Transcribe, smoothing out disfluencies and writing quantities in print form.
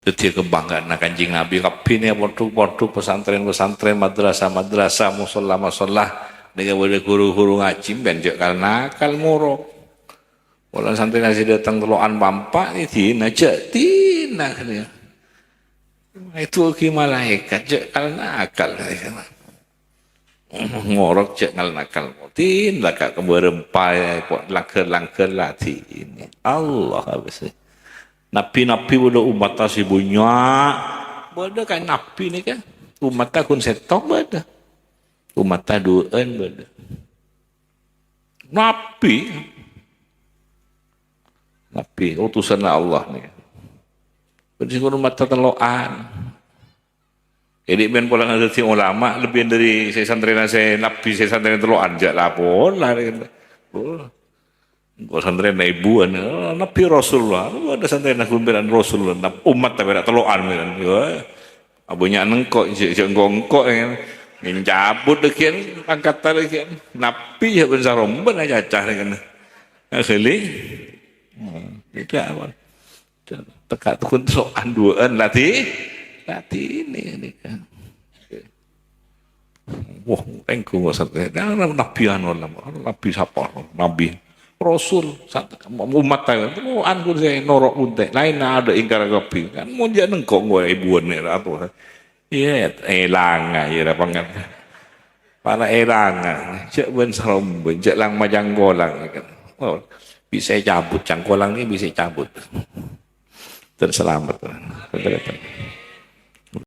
Jadi kebanggaan Kanjeng Nabi kabeh podo-podo pesantren-pesantren, madrasah-madrasah, musholla-musholla dengan guru-guru ngaji ben jek nakal moro. Wala santri nasi datang telokan pampak iki najak tina. Itu ki malaikat jek nakal. Ngorok cek ngal nakal tin laka keberempai kok langker lati ini Allah habis nabi udah umat si bunyak beda kan nabi ni kan umat kun setok beda umat duan beda nabi utusan Allah ni berarti umat teloan. Jadi ben pola ngerti ulama lebih dari saya santren saya nabi saya santren teloan jak lapor lah. Kau santren ibu nabi Rasulullah, ada santren aku beran Rasulullah, umat tapi tak teloan beran. Abunya nengkok, jengkok yang mencabut dekian angkatan dekian nabi ya besar romban aja cah dengan akhirnya tidak apa. Tekat tukun soan duaan latih ini kan. Wah, engkau nggak sampai. Nabi nabi siapa? Nabi Rasul umat saya. Oh, anggur saya norok untek. Lain ada ingkar kopi kan. Mau jangan engkau gue ibuan ni atau. Iya, elang ya rapangan. Para elang, cek ben serom, cek lang majang golang kan. Oh, bisa cabut cangkolang ni bisa cabut. Terselamat.